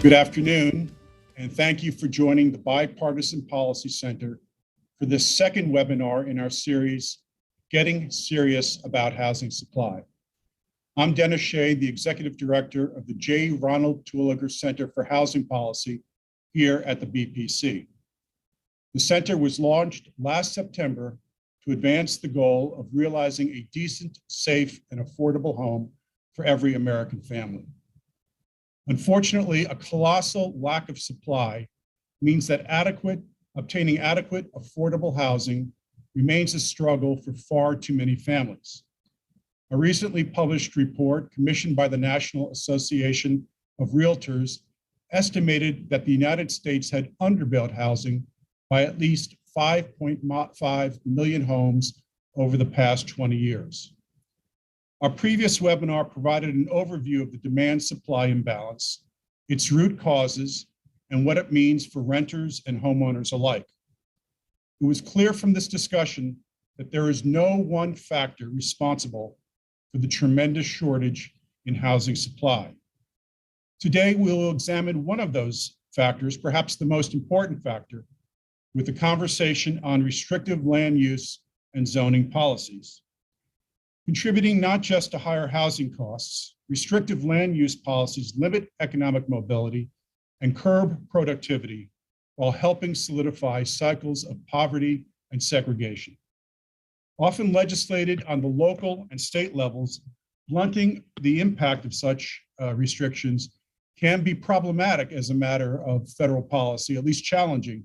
Good afternoon, and thank you for joining the Bipartisan Policy Center for this second webinar in our series, Getting Serious About Housing Supply. I'm Dennis Shea, the Executive Director of the J. Ronald Terwilliger Center for Housing Policy here at the BPC. The center was launched last September to advance the goal of realizing a decent, safe, and affordable home for every American family. Unfortunately, a colossal lack of supply means that obtaining adequate, affordable housing remains a struggle for far too many families. A recently published report commissioned by the National Association of Realtors estimated that the United States had underbuilt housing by at least 5.5 million homes over the past 20 years. Our previous webinar provided an overview of the demand-supply imbalance, its root causes, and what it means for renters and homeowners alike. It was clear from this discussion that there is no one factor responsible for the tremendous shortage in housing supply. Today, we will examine one of those factors, perhaps the most important factor, with a conversation on restrictive land use and zoning policies. Contributing not just to higher housing costs, restrictive land use policies limit economic mobility and curb productivity while helping solidify cycles of poverty and segregation. Often legislated on the local and state levels, blunting the impact of such restrictions can be problematic as a matter of federal policy, at least challenging,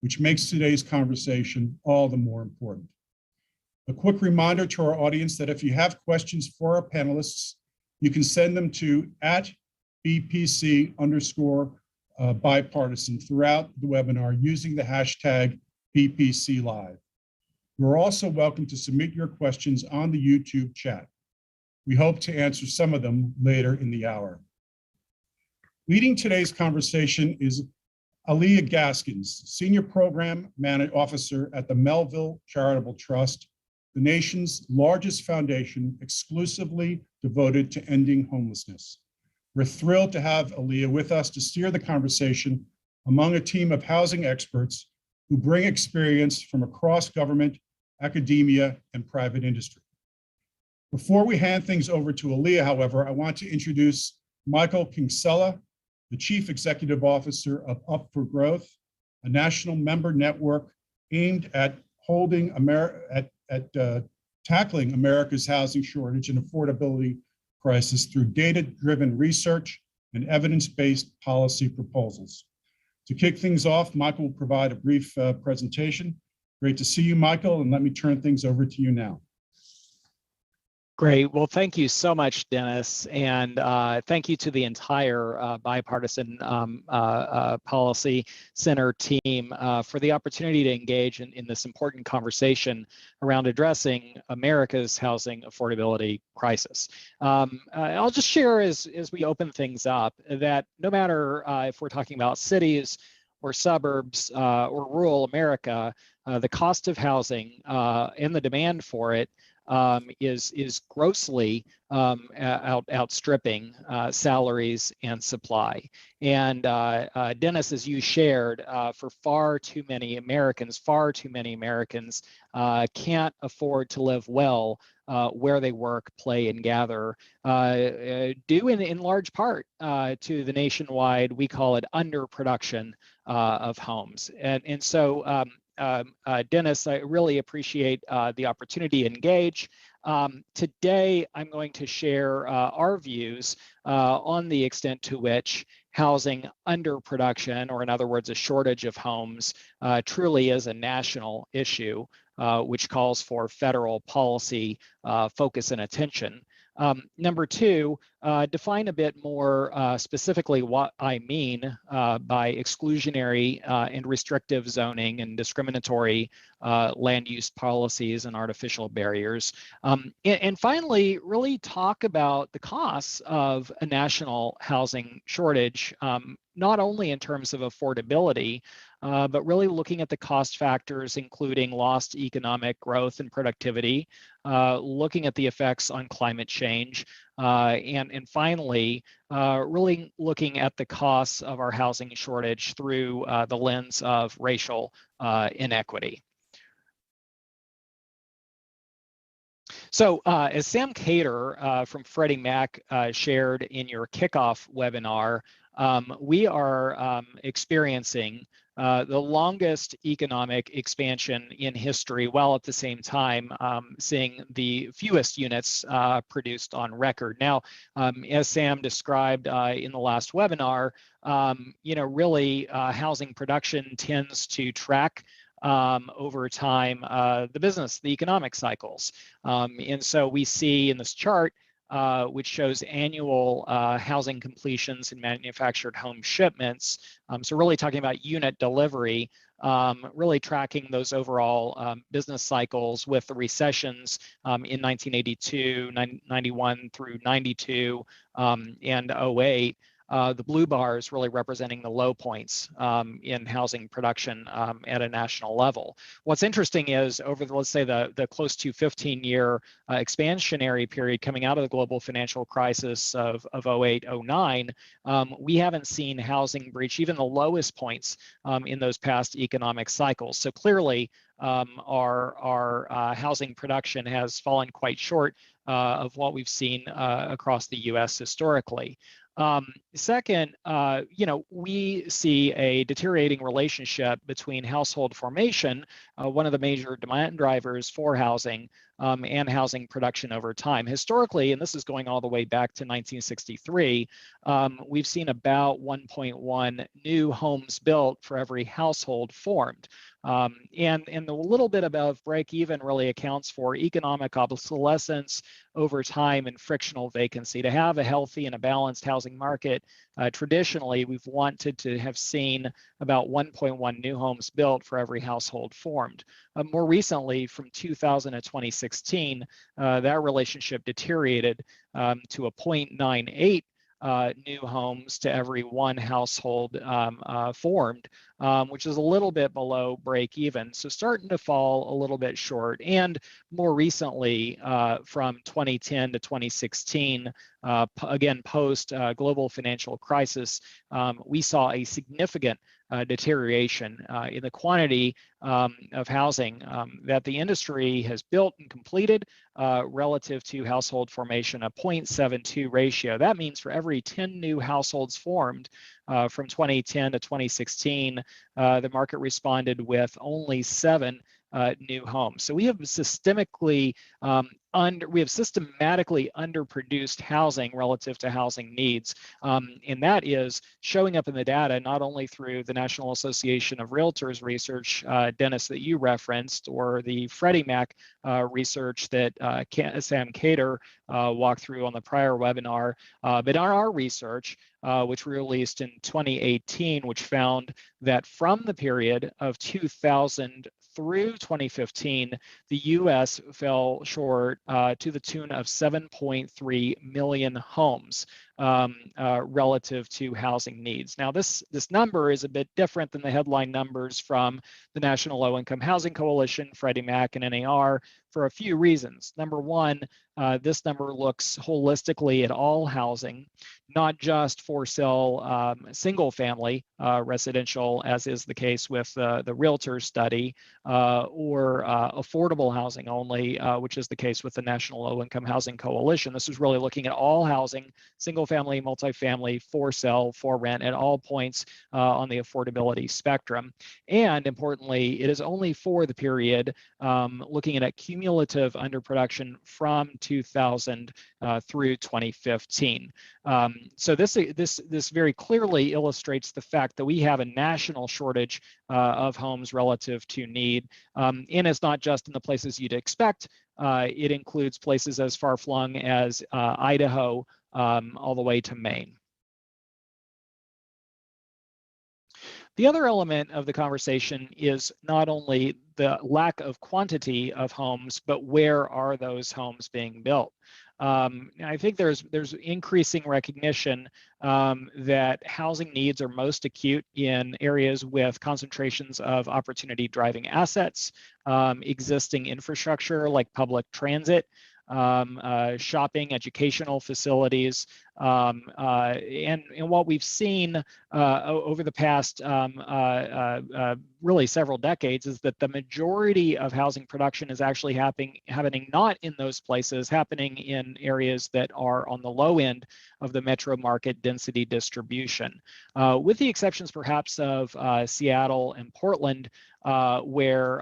which makes today's conversation all the more important. A quick reminder to our audience that if you have questions for our panelists, you can send them to @BPC_bipartisan throughout the webinar using the hashtag BPCLive. You're also welcome to submit your questions on the YouTube chat. We hope to answer some of them later in the hour. Leading today's conversation is Aaliyah Gaskins, Senior Program Officer at the Melville Charitable Trust, the nation's largest foundation exclusively devoted to ending homelessness. We're thrilled to have Aaliyah with us to steer the conversation among a team of housing experts who bring experience from across government, academia, and private industry. Before we hand things over to Aaliyah, however, I want to introduce Michael Kinsella, the Chief Executive Officer of Up for Growth, a national member network aimed at tackling America's housing shortage and affordability crisis through data-driven research and evidence-based policy proposals. To kick things off, Michael will provide a brief presentation. Great to see you, Michael, and let me turn things over to you now. Great. Well, thank you so much, Dennis, and thank you to the entire Bipartisan Policy Center team for the opportunity to engage in this important conversation around addressing America's housing affordability crisis. I'll just share as we open things up that no matter if we're talking about cities or suburbs or rural America, the cost of housing and the demand for it is grossly outstripping salaries and supply. And Dennis, as you shared, for far too many Americans can't afford to live well where they work, play, and gather, due in large part to the nationwide, we call it underproduction of homes. And so Dennis, I really appreciate the opportunity to engage. Today, I'm going to share our views on the extent to which housing underproduction, or in other words, a shortage of homes, truly is a national issue, which calls for federal policy focus and attention. Number two, define a bit more specifically what I mean by exclusionary and restrictive zoning and discriminatory land use policies and artificial barriers. And finally, really talk about the costs of a national housing shortage, not only in terms of affordability, but really looking at the cost factors, including lost economic growth and productivity, looking at the effects on climate change, and finally, really looking at the costs of our housing shortage through the lens of racial inequity. So as Sam Cater from Freddie Mac shared in your kickoff webinar, we are experiencing the longest economic expansion in history, while at the same time seeing the fewest units produced on record. Now, as Sam described in the last webinar, really housing production tends to track over time the economic cycles. And so we see in this chart, which shows annual housing completions and manufactured home shipments. So really talking about unit delivery, really tracking those overall business cycles with the recessions in 1982, 91 through 92, and 08. The blue bars really representing the low points in housing production at a national level. What's interesting is over the, let's say the close to 15-year expansionary period coming out of the global financial crisis of 08, 09, we haven't seen housing breach even the lowest points in those past economic cycles. So clearly our housing production has fallen quite short of what we've seen across the US historically. Second, we see a deteriorating relationship between household formation, one of the major demand drivers for housing, and housing production over time. Historically, and this is going all the way back to 1963, we've seen about 1.1 new homes built for every household formed. And the little bit above break even really accounts for economic obsolescence over time and frictional vacancy. To have a healthy and a balanced housing market, traditionally we've wanted to have seen about 1.1 new homes built for every household formed. More recently, from 2000 to 2016, that relationship deteriorated to a 0.98 new homes to every one household formed, which is a little bit below break even. So starting to fall a little bit short. And more recently, from 2010 to 2016, again, post global financial crisis, we saw a significant deterioration in the quantity of housing that the industry has built and completed relative to household formation, a 0.72 ratio. That means for every 10 new households formed from 2010 to 2016, the market responded with only 7 new homes. So we have systematically underproduced housing relative to housing needs. And that is showing up in the data, not only through the National Association of Realtors research, Dennis, that you referenced, or the Freddie Mac research that Sam Cater walked through on the prior webinar, but on our research, which we released in 2018, which found that from the period of 2000 through 2015, the U.S. fell short to the tune of 7.3 million homes relative to housing needs. Now, this number is a bit different than the headline numbers from the National Low Income Housing Coalition, Freddie Mac, and NAR for a few reasons. Number one, this number looks holistically at all housing, not just for sale single family residential, as is the case with the Realtor study, or affordable housing only, which is the case with the National Low Income Housing Coalition. This is really looking at all housing, single family, multifamily, for sale, for rent, at all points on the affordability spectrum. And importantly, it is only for the period looking at cumulative underproduction from 2000 through 2015. So this very clearly illustrates the fact that we have a national shortage of homes relative to need. And it's not just in the places you'd expect. It includes places as far-flung as Idaho all the way to Maine. The other element of the conversation is not only the lack of quantity of homes, but where are those homes being built? I think there's increasing recognition that housing needs are most acute in areas with concentrations of opportunity driving assets, existing infrastructure like public transit, shopping, educational facilities, and what we've seen over the past really several decades is that the majority of housing production is actually happening not in those places, happening in areas that are on the low end of the metro market density distribution, with the exceptions perhaps of Seattle and Portland, where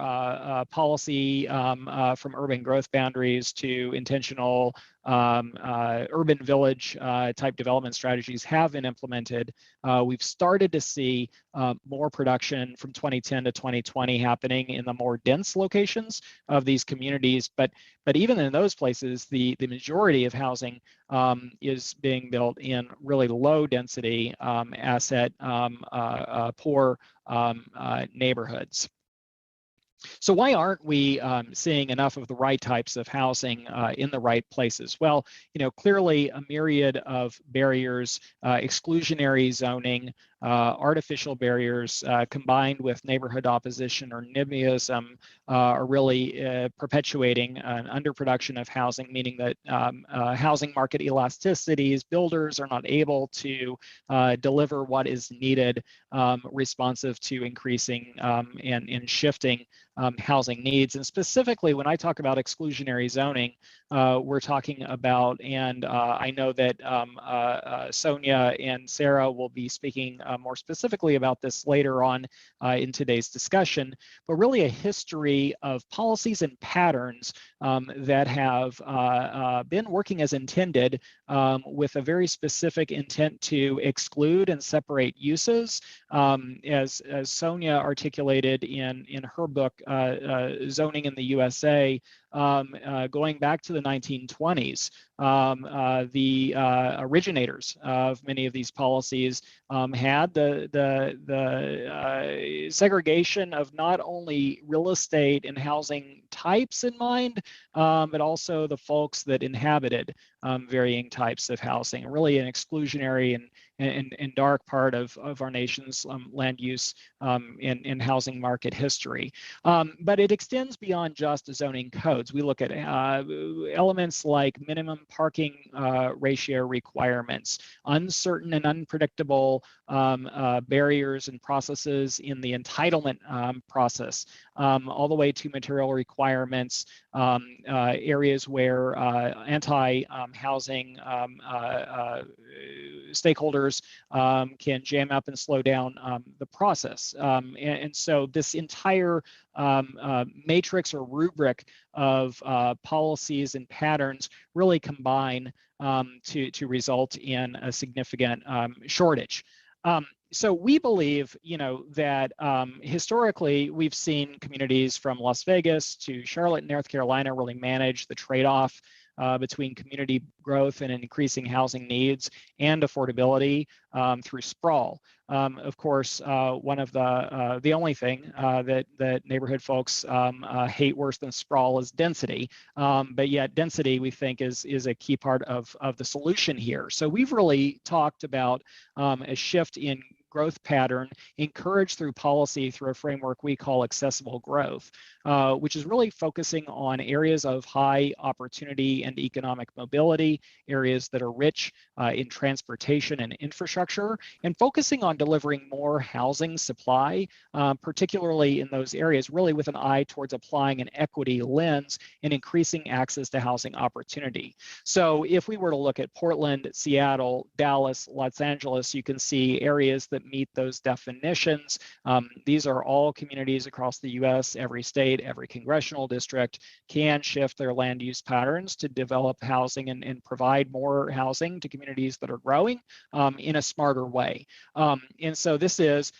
policy from urban growth boundaries to intentional urban village type development strategies have been implemented. We've started to see more production from 2010 to 2020 happening in the more dense locations of these communities. But even in those places, the majority of housing is being built in really low density asset poor neighborhoods. So why aren't we seeing enough of the right types of housing in the right places? Well, clearly a myriad of barriers, exclusionary zoning, artificial barriers combined with neighborhood opposition or NIMBYism are really perpetuating an underproduction of housing, meaning that housing market elasticities, builders are not able to deliver what is needed responsive to increasing and shifting housing needs. And specifically, when I talk about exclusionary zoning, we're talking about, and I know that Sonia and Sarah will be speaking more specifically about this later on in today's discussion, but really a history of policies and patterns that have been working as intended with a very specific intent to exclude and separate uses. As Sonia articulated in her book, Zoning in the USA, going back to the 1920s, the originators of many of these policies had the segregation of not only real estate and housing types in mind, but also the folks that inhabited varying types of housing, really an exclusionary and dark part of our nation's land use and housing market history. But it extends beyond just zoning codes. We look at elements like minimum parking ratio requirements, uncertain and unpredictable barriers and processes in the entitlement process, all the way to material requirements, areas where anti-housing stakeholders can jam up and slow down the process. And so this entire matrix or rubric of policies and patterns really combine to result in a significant shortage. So we believe, that historically we've seen communities from Las Vegas to Charlotte, North Carolina really manage the trade-off between community growth and increasing housing needs and affordability through sprawl. Of course, one of the only thing that neighborhood folks hate worse than sprawl is density. But yet density, we think, is a key part of the solution here. So we've really talked about a shift in growth pattern encouraged through policy through a framework we call accessible growth, which is really focusing on areas of high opportunity and economic mobility, areas that are rich in transportation and infrastructure, and focusing on delivering more housing supply, particularly in those areas, really with an eye towards applying an equity lens and increasing access to housing opportunity. So if we were to look at Portland, Seattle, Dallas, Los Angeles, you can see areas that meet those definitions. These are all communities across the US. Every state, every congressional district can shift their land use patterns to develop housing and provide more housing to communities that are growing in a smarter way. And so this is,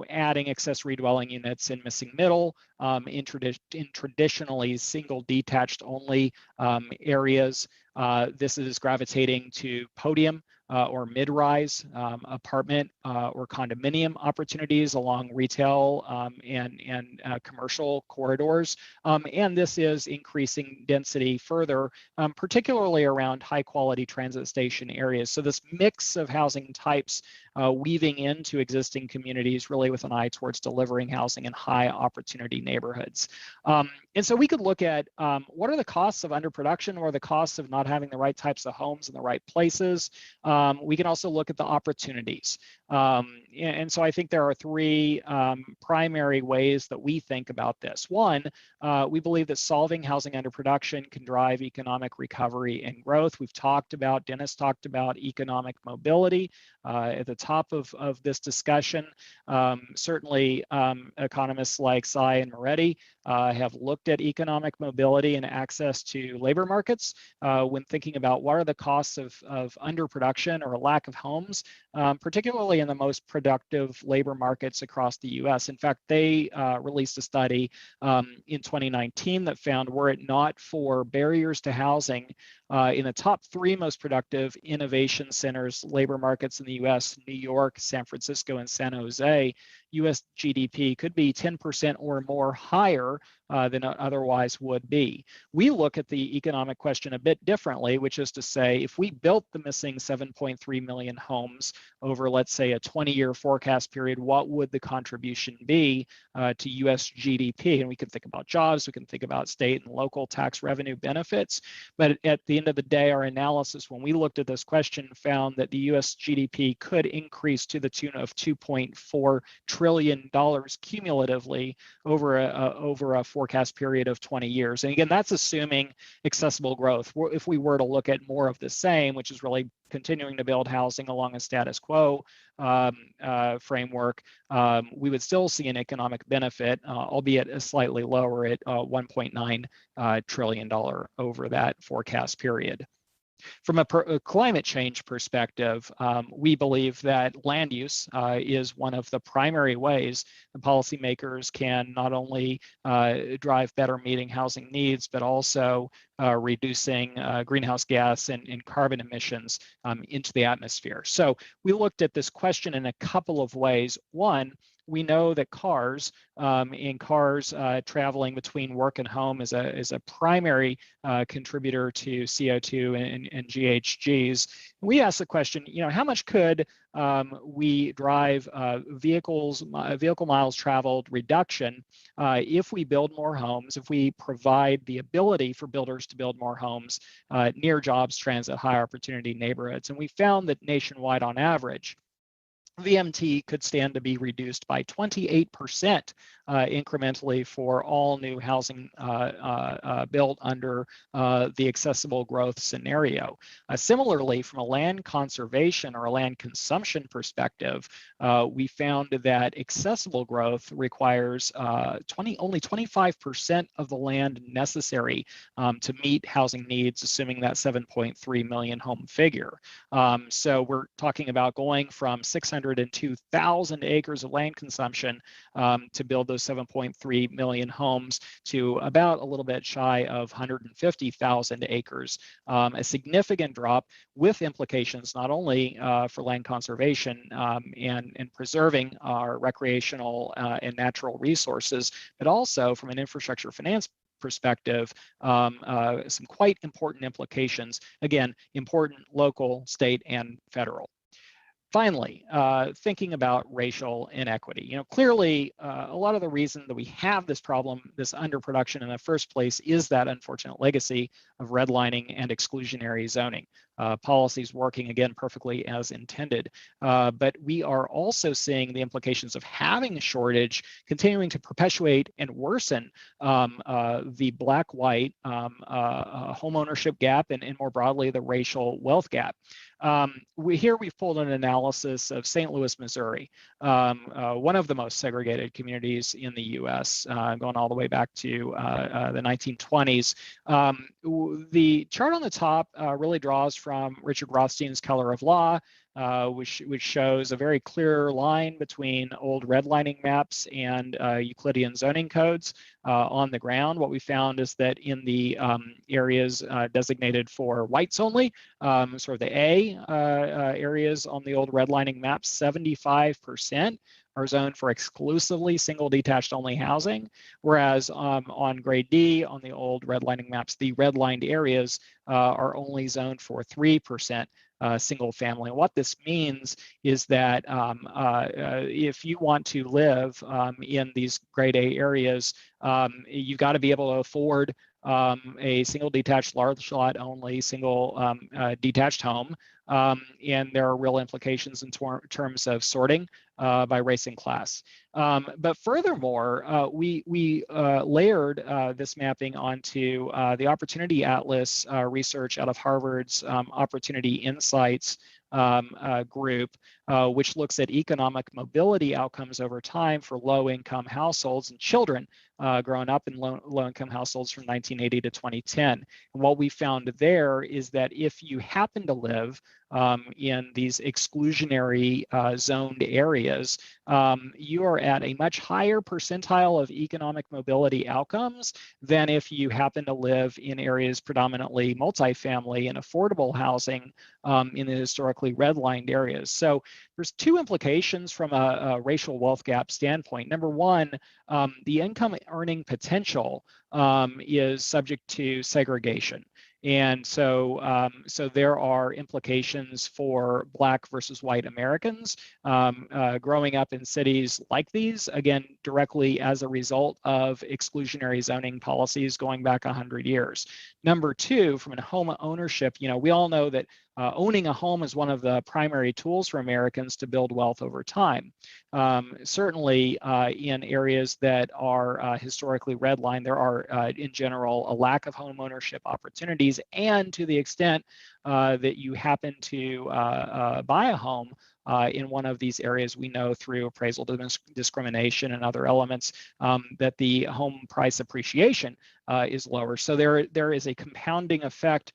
adding accessory dwelling units in missing middle, in traditionally single detached only areas. This is gravitating to podium or mid-rise apartment or condominium opportunities along retail and commercial corridors. And this is increasing density further, particularly around high-quality transit station areas. So this mix of housing types weaving into existing communities, really with an eye towards delivering housing in high opportunity neighborhoods. And so we could look at what are the costs of underproduction or the costs of not having the right types of homes in the right places. We can also look at the opportunities. And so I think there are three primary ways that we think about this. One, we believe that solving housing underproduction can drive economic recovery and growth. Dennis talked about economic mobility at the top of this discussion. Certainly, economists like Sy and Moretti have looked at economic mobility and access to labor markets when thinking about what are the costs of underproduction or a lack of homes, particularly in the most productive labor markets across the US. In fact, they released a study in 2019 that found, were it not for barriers to housing, in the top three most productive innovation centers, labor markets in the US, New York, San Francisco, and San Jose, US GDP could be 10% or more higher than it otherwise would be. We look at the economic question a bit differently, which is to say, if we built the missing 7.3 million homes over, let's say, a 20-year forecast period, what would the contribution be to US GDP? And we can think about jobs, we can think about state and local tax revenue benefits. But at the end of the day, our analysis, when we looked at this question, found that the US GDP could increase to the tune of $2.4 trillion cumulatively over a forecast period of 20 years. And again, that's assuming accessible growth. If we were to look at more of the same, which is really continuing to build housing along a status quo framework, we would still see an economic benefit, albeit slightly lower at $1.9 trillion over that forecast period. From a climate change perspective, we believe that land use is one of the primary ways the policymakers can not only drive better meeting housing needs, but also reducing greenhouse gas and carbon emissions into the atmosphere. So we looked at this question in a couple of ways. One, we know that cars traveling between work and home is a primary contributor to CO2 and GHGs. We asked the question, how much could we drive vehicle miles traveled reduction if we build more homes, if we provide the ability for builders to build more homes near jobs, transit, high opportunity neighborhoods. And we found that nationwide on average, VMT could stand to be reduced by 28% incrementally for all new housing built under the accessible growth scenario. Similarly, from a land conservation or a land consumption perspective, we found that accessible growth requires only 25% of the land necessary to meet housing needs, assuming that 7.3 million home figure. So we're talking about going from 602,000 acres of land consumption to build those 7.3 million homes to about a little bit shy of 150,000 acres. A significant drop with implications not only for land conservation and preserving our recreational and natural resources, but also from an infrastructure finance perspective, some quite important implications. Again, important local, state, and federal. Finally, thinking about racial inequity. Clearly, a lot of the reason that we have this problem, this underproduction in the first place, is that unfortunate legacy of redlining and exclusionary zoning. Policies working, again, perfectly as intended. But we are also seeing the implications of having a shortage continuing to perpetuate and worsen the black-white home ownership gap and more broadly, the racial wealth gap. Here we've pulled an analysis of St. Louis, Missouri, one of the most segregated communities in the US, going all the way back to the 1920s. The chart on the top really draws from Richard Rothstein's Color of Law, which shows a very clear line between old redlining maps and Euclidean zoning codes on the ground. What we found is that in the areas designated for whites only, sort of the A areas on the old redlining maps, 75% are zoned for exclusively single detached only housing, whereas on grade D on the old redlining maps, the redlined areas are only zoned for 3% single family. And what this means is that if you want to live in these grade A areas, you've got to be able to afford a single detached large lot only single detached home. And there are real implications in terms of sorting by race and class. But furthermore, we layered this mapping onto the Opportunity Atlas research out of Harvard's Opportunity Insights group, which looks at economic mobility outcomes over time for low-income households and children growing up in low-income households from 1980 to 2010. And what we found there is that if you happen to live in these exclusionary zoned areas, you are at a much higher percentile of economic mobility outcomes than if you happen to live in areas predominantly multifamily and affordable housing in the historically redlined areas. So there's two implications from a racial wealth gap standpoint. Number one, the income earning potential is subject to segregation. And so, so there are implications for Black versus white Americans growing up in cities like these, again, directly as a result of exclusionary zoning policies going back 100 years. Number two, from a home ownership, we all know that owning a home is one of the primary tools for Americans to build wealth over time. Certainly in areas that are historically redlined, there are in general a lack of home ownership opportunities, and to the extent that you happen to buy a home in one of these areas, we know through appraisal discrimination and other elements that the home price appreciation is lower. So there is a compounding effect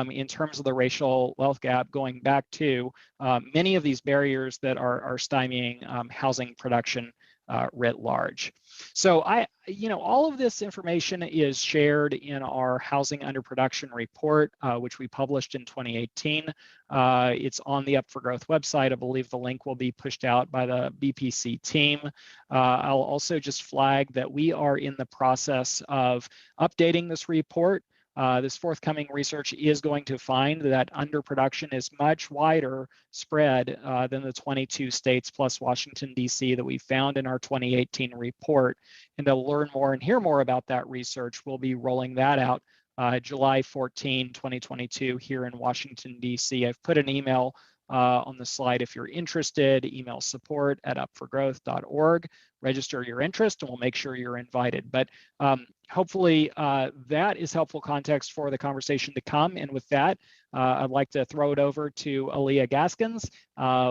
in terms of the racial wealth gap going back to many of these barriers that are stymieing housing production writ large. So all of this information is shared in our Housing Under Production report, which we published in 2018. It's on the Up for Growth website. I believe the link will be pushed out by the BPC team. I'll also just flag that we are in the process of updating this report. This forthcoming research is going to find that underproduction is much wider spread than the 22 states plus Washington, D.C. that we found in our 2018 report. And to learn more and hear more about that research, we'll be rolling that out July 14, 2022 here in Washington, D.C. I've put an email on the slide if you're interested. Email support@upforgrowth.org. Register your interest and we'll make sure you're invited. But hopefully that is helpful context for the conversation to come. And with that, I'd like to throw it over to Aaliyah Gaskins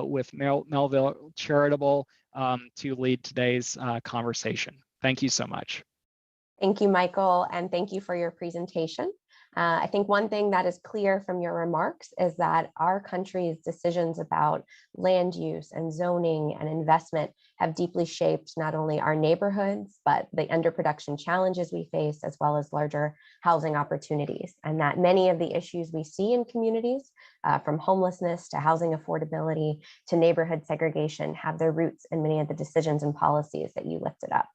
with Melville Charitable to lead today's conversation. Thank you so much. Thank you, Michael, and thank you for your presentation. I think one thing that is clear from your remarks is that our country's decisions about land use and zoning and investment have deeply shaped not only our neighborhoods, but the underproduction challenges we face, as well as larger housing opportunities. And that many of the issues we see in communities, from homelessness to housing affordability to neighborhood segregation, have their roots in many of the decisions and policies that you lifted up.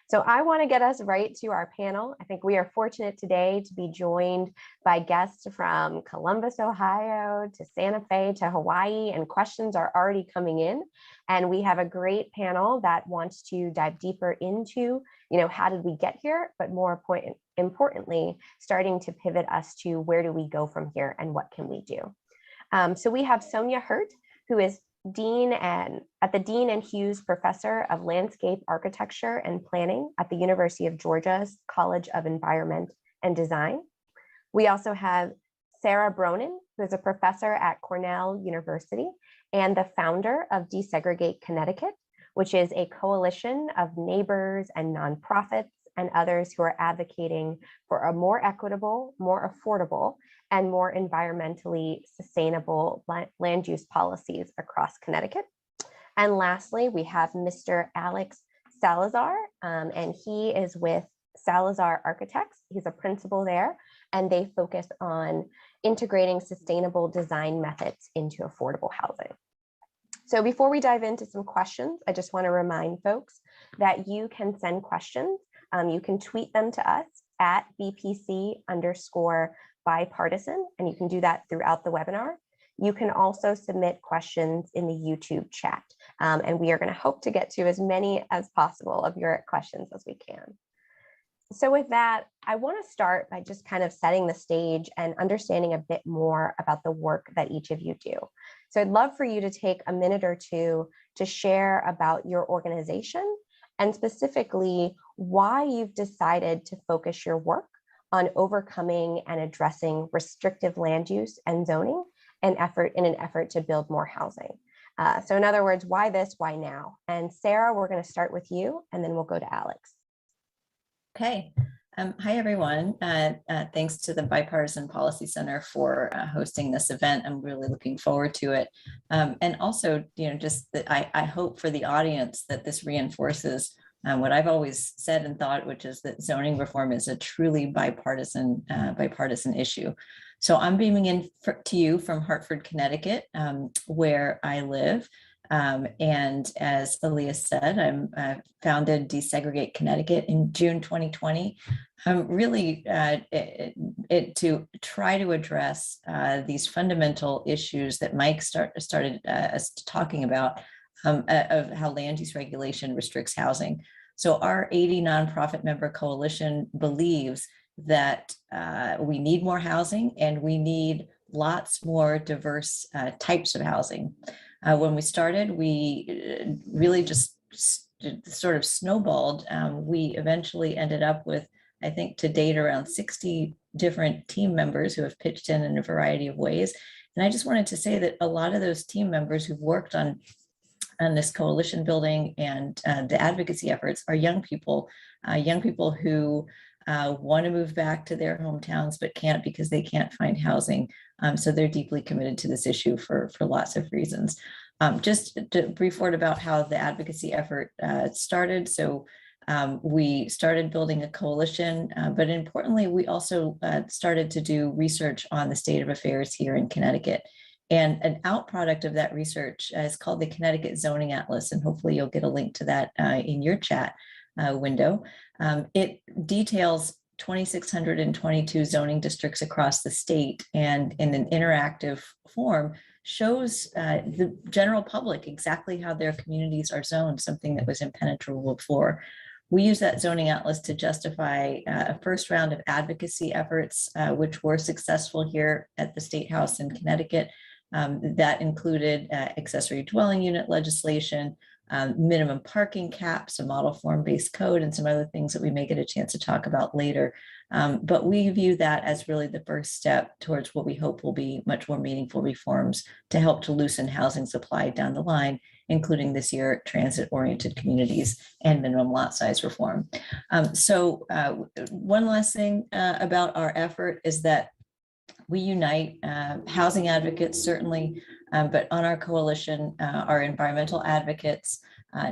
So I want to get us right to our panel. I think we are fortunate today to be joined by guests from Columbus, Ohio, to Santa Fe, to Hawaii, and questions are already coming in. And we have a great panel that wants to dive deeper into, how did we get here? But more importantly, starting to pivot us to where do we go from here and what can we do? So we have Sonia Hurt, who is Dean and Hughes Professor of Landscape Architecture and Planning at the University of Georgia's College of Environment and Design. We also have Sarah Bronin, who is a professor at Cornell University and the founder of Desegregate Connecticut, which is a coalition of neighbors and nonprofits and others who are advocating for a more equitable, more affordable, and more environmentally sustainable land use policies across Connecticut. And lastly, we have Mr. Alex Salazar, and he is with Salazar Architects. He's a principal there, and they focus on integrating sustainable design methods into affordable housing. So before we dive into some questions, I just want to remind folks that you can send questions. You can tweet them to us at BPC_bipartisan, and you can do that throughout the webinar. You can also submit questions in the YouTube chat, and we are going to hope to get to as many as possible of your questions as we can. So with that, I want to start by just kind of setting the stage and understanding a bit more about the work that each of you do. So I'd love for you to take a minute or two to share about your organization and specifically why you've decided to focus your work on overcoming and addressing restrictive land use and zoning in an effort to build more housing. So in other words, why this, why now? And Sarah, we're going to start with you, and then we'll go to Alex. Okay. Hi, everyone. Thanks to the Bipartisan Policy Center for hosting this event. I'm really looking forward to it. And also, just that I hope for the audience that this reinforces what I've always said and thought, which is that zoning reform is a truly bipartisan issue. So I'm beaming in to you from Hartford, Connecticut, where I live. And as Elias said, I founded Desegregate Connecticut in June 2020, really to try to address these fundamental issues that Mike started us talking about of how land use regulation restricts housing. So our 80 nonprofit member coalition believes that we need more housing and we need lots more diverse types of housing. When we started, we really just sort of snowballed. We eventually ended up with, I think to date, around 60 different team members who have pitched in a variety of ways. And I just wanted to say that a lot of those team members who've worked on this coalition building and the advocacy efforts are young people who want to move back to their hometowns, but can't because they can't find housing. So they're deeply committed to this issue for lots of reasons. Just a brief word about how the advocacy effort started. So we started building a coalition, but importantly, we also started to do research on the state of affairs here in Connecticut. And an outproduct of that research is called the Connecticut Zoning Atlas, and hopefully you'll get a link to that in your chat window. It details 2,622 zoning districts across the state, and in an interactive form shows the general public exactly how their communities are zoned, something that was impenetrable before. We use that zoning atlas to justify a first round of advocacy efforts, which were successful here at the State House in Connecticut. That included accessory dwelling unit legislation, minimum parking caps, a model form-based code, and some other things that we may get a chance to talk about later. But we view that as really the first step towards what we hope will be much more meaningful reforms to help to loosen housing supply down the line, including this year transit-oriented communities and minimum lot size reform. So one last thing about our effort is that we unite housing advocates, certainly, but on our coalition, our environmental advocates,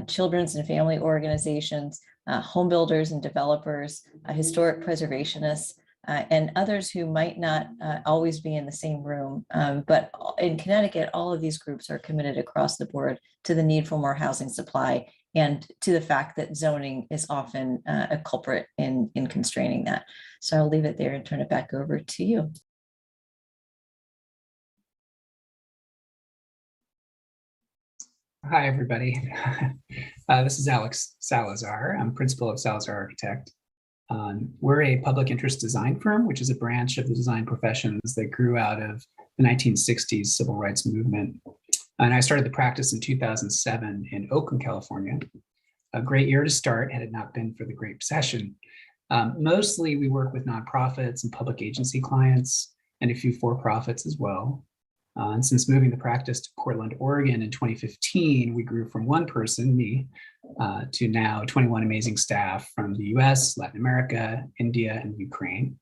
children's and family organizations, home builders and developers, historic preservationists, and others who might not always be in the same room. But in Connecticut, all of these groups are committed across the board to the need for more housing supply and to the fact that zoning is often a culprit in constraining that. So I'll leave it there and turn it back over to you. Hi, everybody. This is Alex Salazar. I'm principal of Salazar Architect. We're a public interest design firm, which is a branch of the design professions that grew out of the 1960s civil rights movement. And I started the practice in 2007 in Oakland, California. A great year to start had it not been for the Great Recession. Mostly we work with nonprofits and public agency clients and a few for-profits as well. And since moving the practice to Portland, Oregon in 2015, we grew from one person, me, to now 21 amazing staff from the US, Latin America, India, and Ukraine.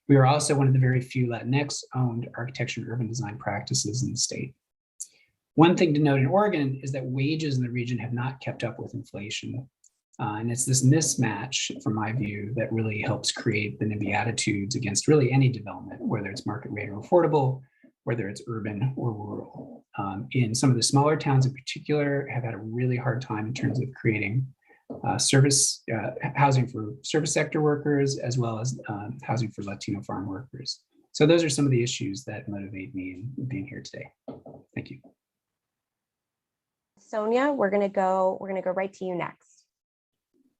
We are also one of the very few Latinx-owned architecture and urban design practices in the state. One thing to note in Oregon is that wages in the region have not kept up with inflation. And it's this mismatch, from my view, that really helps create the NIMBY attitudes against really any development, whether it's market rate or affordable, whether it's urban or rural. In some of the smaller towns in particular have had a really hard time in terms of creating housing for service sector workers, as well as housing for Latino farm workers. So those are some of the issues that motivate me in being here today. Thank you. Sonia, we're gonna go right to you next.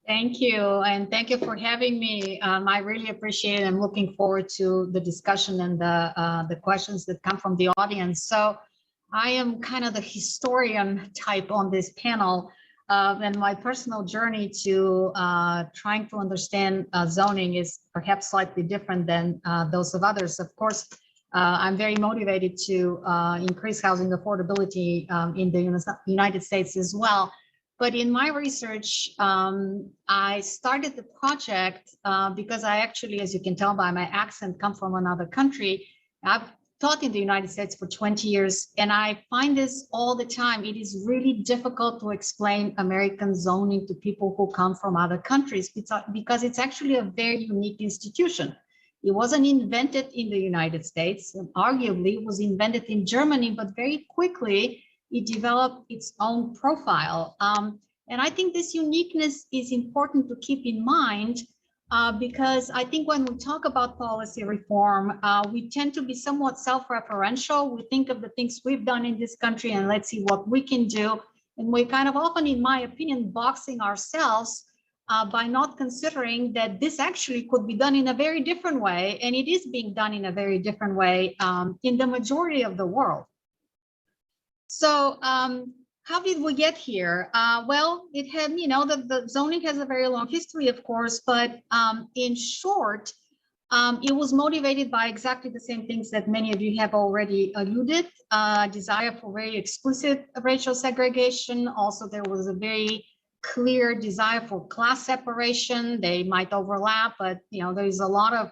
Thank you, and thank you for having me. I really appreciate it. I'm looking forward to the discussion and the questions that come from the audience. So I am kind of the historian type on this panel, and my personal journey to trying to understand zoning is perhaps slightly different than those of others. Of course, I'm very motivated to increase housing affordability in the United States as well. But in my research, I started the project because I actually, as you can tell by my accent, come from another country. I've taught in the United States for 20 years, and I find this all the time. It is really difficult to explain American zoning to people who come from other countries because it's actually a very unique institution. It wasn't invented in the United States, and arguably it was invented in Germany, but very quickly it developed its own profile. And I think this uniqueness is important to keep in mind because I think when we talk about policy reform, we tend to be somewhat self-referential. We think of the things we've done in this country and let's see what we can do. And we kind of often, in my opinion, boxing ourselves by not considering that this actually could be done in a very different way. And it is being done in a very different way in the majority of the world. So how did we get here? Well, it had, the zoning has a very long history, of course, but in short, it was motivated by exactly the same things that many of you have already alluded, desire for very explicit racial segregation. Also, there was a very clear desire for class separation. They might overlap, but there is a lot of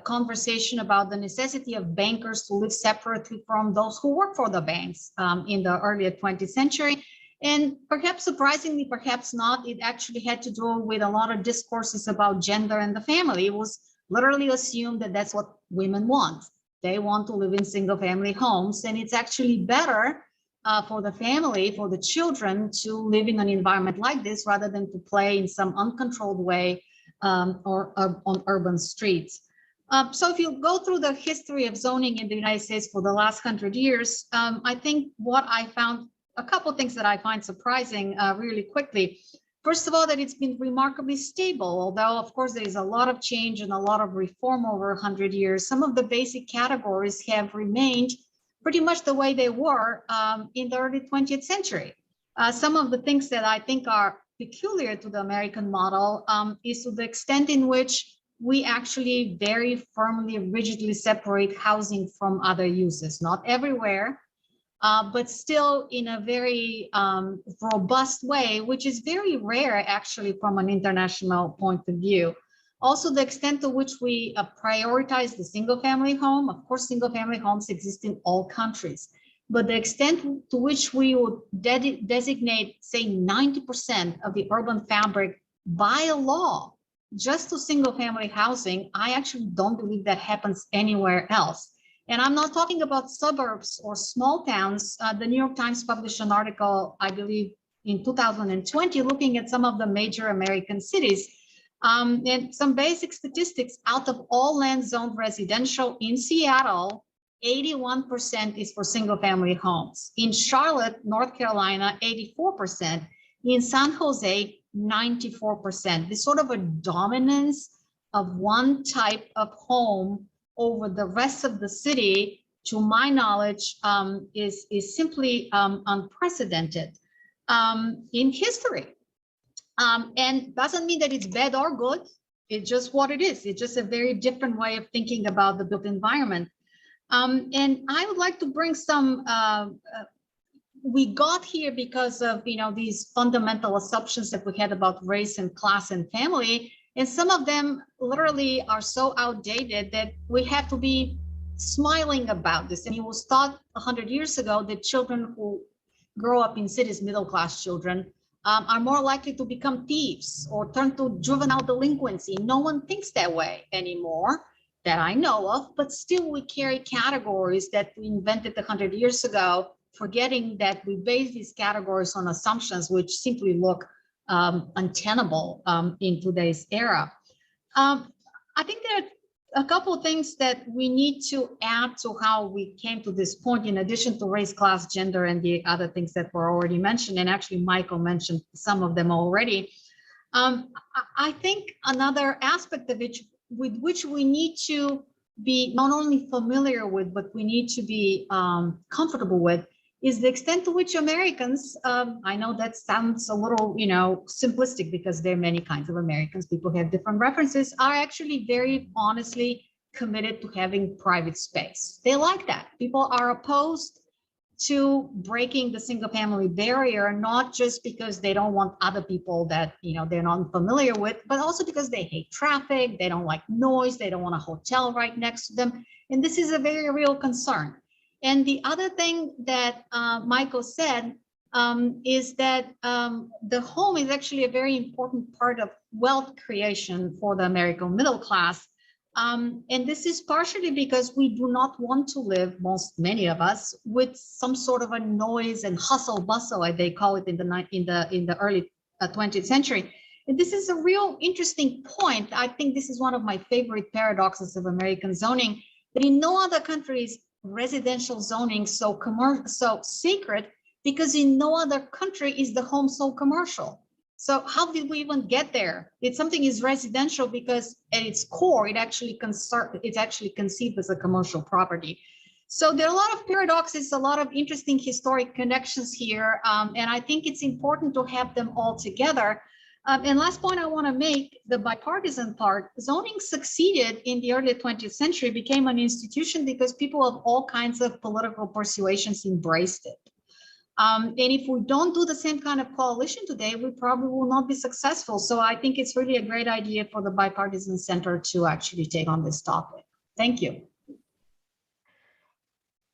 conversation about the necessity of bankers to live separately from those who work for the banks in the early 20th century. And perhaps surprisingly, perhaps not, it actually had to do with a lot of discourses about gender and the family. It was literally assumed that that's what women want. They want to live in single family homes, and it's actually better for the family, for the children to live in an environment like this rather than to play in some uncontrolled way or on urban streets. So if you go through the history of zoning in the United States for the last 100 years, I think what I found, a couple of things that I find surprising really quickly. First of all, that it's been remarkably stable, although of course there is a lot of change and a lot of reform over 100 years. Some of the basic categories have remained pretty much the way they were in the early 20th century. Some of the things that I think are peculiar to the American model is to the extent in which we actually very firmly, rigidly separate housing from other uses. Not everywhere, but still in a very robust way, which is very rare actually from an international point of view. Also, the extent to which we prioritize the single family home. Of course, single family homes exist in all countries. But the extent to which we would designate, say, 90% of the urban fabric by law just to single family housing, I actually don't believe that happens anywhere else. And I'm not talking about suburbs or small towns. The New York Times published an article, I believe, in 2020, looking at some of the major American cities. And some basic statistics: out of all land zoned residential in Seattle, 81% is for single family homes. In Charlotte, North Carolina, 84%. In San Jose, 94%. This sort of a dominance of one type of home over the rest of the city, to my knowledge, is simply unprecedented in history. And doesn't mean that it's bad or good. It's just what it is. It's just a very different way of thinking about the built environment. And I would like to bring some, we got here because of, these fundamental assumptions that we had about race and class and family. And some of them literally are so outdated that we have to be smiling about this. And it was thought 100 years ago that children who grow up in cities, middle-class children, are more likely to become thieves or turn to juvenile delinquency. No one thinks that way anymore that I know of, but still we carry categories that we invented 100 years ago, forgetting that we base these categories on assumptions which simply look untenable in today's era. I think there are a couple of things that we need to add to how we came to this point, in addition to race, class, gender, and the other things that were already mentioned. And actually, Michael mentioned some of them already. I think another aspect of it with which we need to be not only familiar with, but we need to be comfortable with, is the extent to which Americans, I know that sounds a little, simplistic because there are many kinds of Americans, people have different references, are actually very honestly committed to having private space. They like that. People are opposed to breaking the single family barrier, not just because they don't want other people that they're not familiar with, but also because they hate traffic, they don't like noise, they don't want a hotel right next to them. And this is a very real concern. And the other thing that Michael said is that the home is actually a very important part of wealth creation for the American middle class. And this is partially because we do not want to live, many of us, with some sort of a noise and hustle bustle, as they call it in the early 20th century. And this is a real interesting point. I think this is one of my favorite paradoxes of American zoning, that in no other country is residential zoning so sacred, because in no other country is the home so commercial. So how did we even get there? It's something is residential because at its core, it's actually conceived as a commercial property. So there are a lot of paradoxes, a lot of interesting historic connections here. And I think it's important to have them all together. And last point I want to make, the bipartisan part, zoning succeeded in the early 20th century, became an institution because people of all kinds of political persuasions embraced it. And if we don't do the same kind of coalition today, we probably will not be successful. So I think it's really a great idea for the Bipartisan Center to actually take on this topic. Thank you.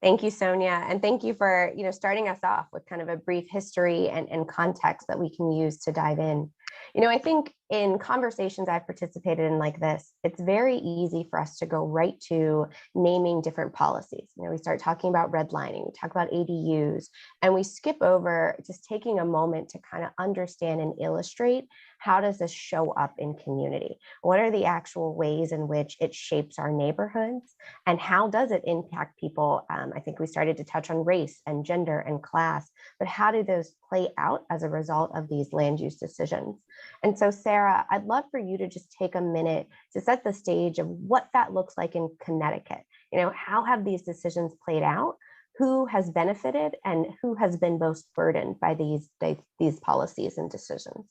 Thank you, Sonia. And thank you for starting us off with kind of a brief history and context that we can use to dive in. I think in conversations I've participated in like this, it's very easy for us to go right to naming different policies. We start talking about redlining, we talk about ADUs, and we skip over just taking a moment to kind of understand and illustrate, how does this show up in community? What are the actual ways in which it shapes our neighborhoods? And how does it impact people? I think we started to touch on race and gender and class, but how do those play out as a result of these land use decisions? And so, Sarah, I'd love for you to just take a minute to set the stage of what that looks like in Connecticut. How have these decisions played out? Who has benefited and who has been most burdened by these policies and decisions?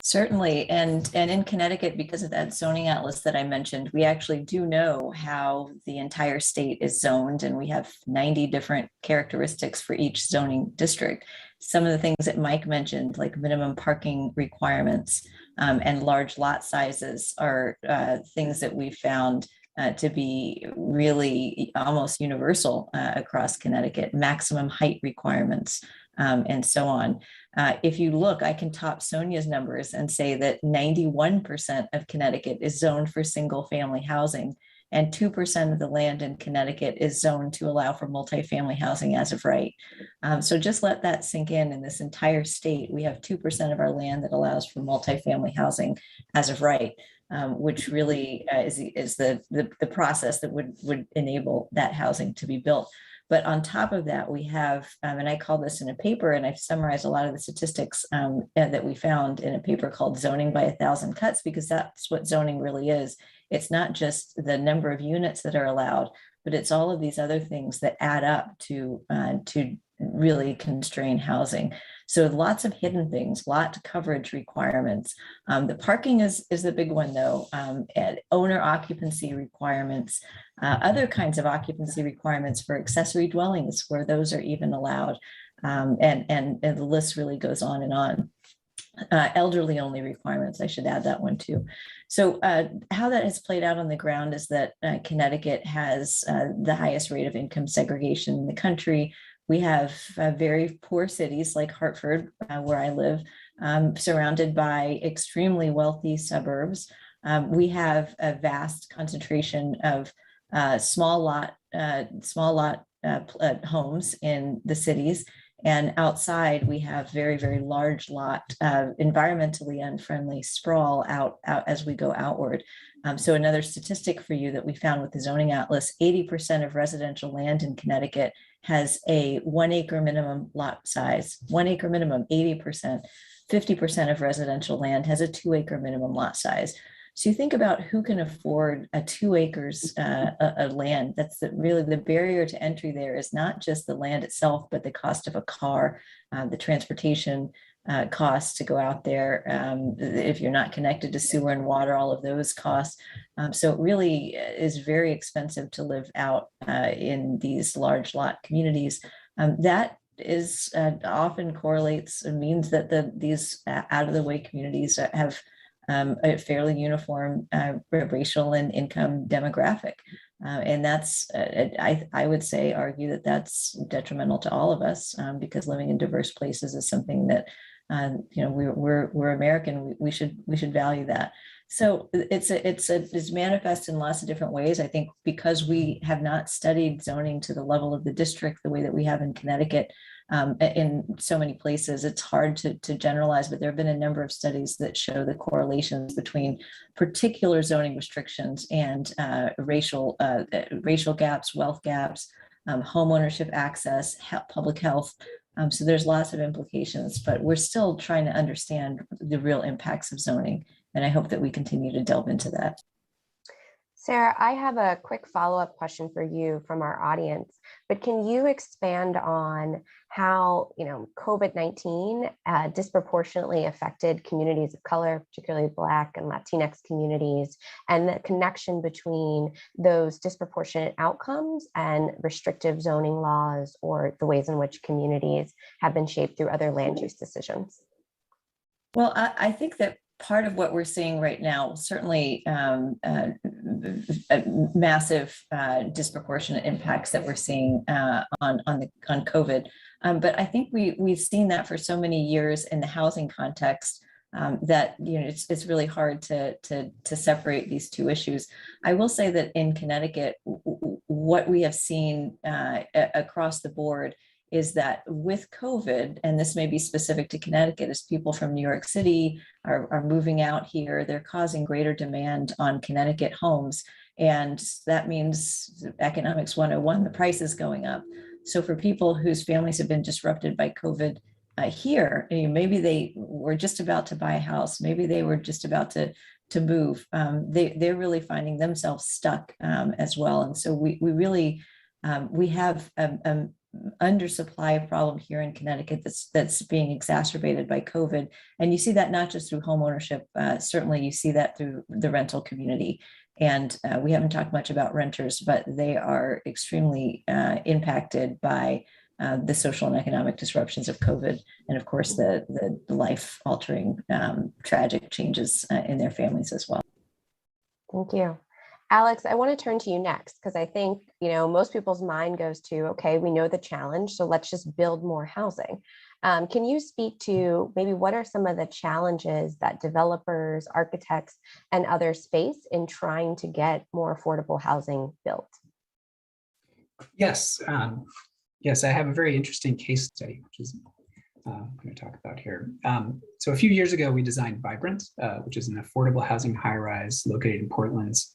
Certainly. And in Connecticut, because of that zoning atlas that I mentioned, we actually do know how the entire state is zoned, and we have 90 different characteristics for each zoning district. Some of the things that Mike mentioned, like minimum parking requirements and large lot sizes, are things that we found to be really almost universal across Connecticut, maximum height requirements, and so on. If you look, I can top Sonia's numbers and say that 91% of Connecticut is zoned for single family housing, and 2% of the land in Connecticut is zoned to allow for multifamily housing as of right. So just let that sink in this entire state, we have 2% of our land that allows for multifamily housing as of right, which really is the process that would enable that housing to be built. But on top of that, we have, and I call this in a paper, and I've summarized a lot of the statistics that we found in a paper called Zoning by 1,000 Cuts, because that's what zoning really is. It's not just the number of units that are allowed, but it's all of these other things that add up to really constrain housing. So lots of hidden things, lot coverage requirements. The parking is the big one though, and owner occupancy requirements, other kinds of occupancy requirements for accessory dwellings where those are even allowed. And the list really goes on and on. Elderly only requirements, I should add that one too. So how that has played out on the ground is that Connecticut has the highest rate of income segregation in the country. We have very poor cities like Hartford, where I live, surrounded by extremely wealthy suburbs. We have a vast concentration of small lot homes in the cities. And outside, we have very, very large lot, environmentally unfriendly sprawl out as we go outward. So another statistic for you that we found with the zoning atlas, 80% of residential land in Connecticut has a 1 acre minimum lot size, 1 acre minimum, 80%. 50% of residential land has a 2 acre minimum lot size. So you think about who can afford a 2 acres of land. That's really the barrier to entry there is not just the land itself, but the cost of a car, the transportation costs to go out there. If you're not connected to sewer and water, all of those costs. So it really is very expensive to live out in these large lot communities. That is often correlates and means that these out of the way communities have a fairly uniform racial and income demographic. And that's, I would say, argue that that's detrimental to all of us because living in diverse places is something that, we're American, we should value that. So it's manifest in lots of different ways. I think because we have not studied zoning to the level of the district the way that we have in Connecticut, in so many places, it's hard to generalize, but there have been a number of studies that show the correlations between particular zoning restrictions and racial gaps, wealth gaps, home ownership access, public health. So there's lots of implications, but we're still trying to understand the real impacts of zoning. And I hope that we continue to delve into that. Sarah, I have a quick follow-up question for you from our audience, but can you expand on how, COVID-19 disproportionately affected communities of color, particularly Black and Latinx communities, and the connection between those disproportionate outcomes and restrictive zoning laws or the ways in which communities have been shaped through other land use decisions? Well, I think that part of what we're seeing right now, certainly massive disproportionate impacts that we're seeing on COVID. But I think we've seen that for so many years in the housing context that it's really hard to separate these two issues. I will say that in Connecticut, what we have seen across the board is that with COVID, and this may be specific to Connecticut, as people from New York City are moving out here, they're causing greater demand on Connecticut homes. And that means economics 101, the price is going up. So for people whose families have been disrupted by COVID here, maybe they were just about to buy a house, maybe they were just about to move, they're really finding themselves stuck as well. And so we really, we have undersupply problem here in Connecticut that's being exacerbated by COVID. And you see that not just through home ownership, certainly you see that through the rental community. And we haven't talked much about renters, but they are extremely impacted by the social and economic disruptions of COVID. And of course, the life-altering tragic changes in their families as well. Thank you. Alex, I want to turn to you next, because I think, most people's mind goes to, okay, we know the challenge, so let's just build more housing. Can you speak to maybe what are some of the challenges that developers, architects, and others face in trying to get more affordable housing built? Yes. Yes, I have a very interesting case study, which is I'm going to talk about here. So a few years ago, we designed Vibrant, which is an affordable housing high-rise located in Portland's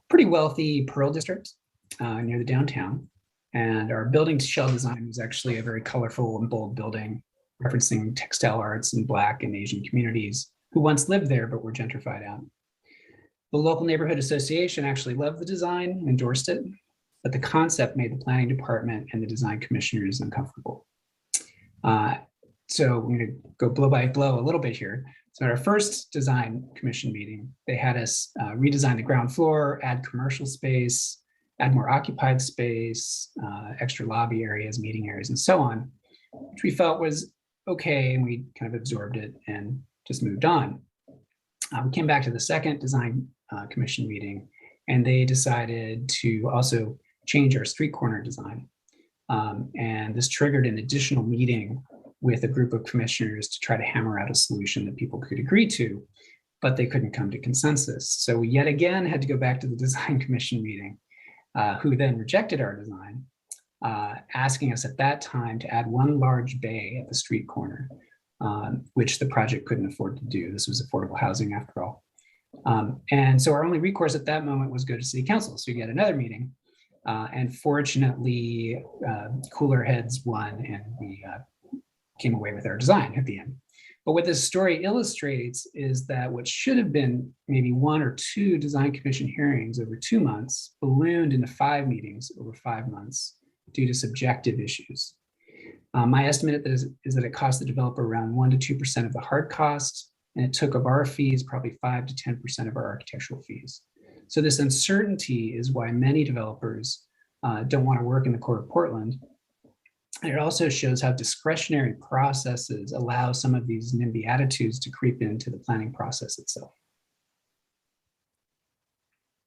pretty wealthy Pearl district near the downtown. And our building shell design was actually a very colorful and bold building, referencing textile arts and Black and Asian communities who once lived there but were gentrified out. The local neighborhood association actually loved the design and endorsed it, but the concept made the planning department and the design commissioners uncomfortable. So I'm going to go blow by blow a little bit here. So at our first design commission meeting, they had us redesign the ground floor, add commercial space, add more occupied space, extra lobby areas, meeting areas, and so on, which we felt was okay, and we kind of absorbed it and just moved on. We came back to the second design commission meeting, and they decided to also change our street corner design. And this triggered an additional meeting with a group of commissioners to try to hammer out a solution that people could agree to, but they couldn't come to consensus. So we yet again had to go back to the design commission meeting, who then rejected our design, asking us at that time to add one large bay at the street corner, which the project couldn't afford to do. This was affordable housing after all. And so our only recourse at that moment was go to city council. So we get another meeting. And fortunately, cooler heads won, and we came away with our design at the end. But what this story illustrates is that what should have been maybe 1 or 2 design commission hearings over 2 months ballooned into 5 meetings over 5 months due to subjective issues. My estimate is that it cost the developer around 1 to 2% of the hard cost, and it took of our fees probably 5 to 10% of our architectural fees. So this uncertainty is why many developers don't want to work in the core of Portland. And it also shows how discretionary processes allow some of these NIMBY attitudes to creep into the planning process itself.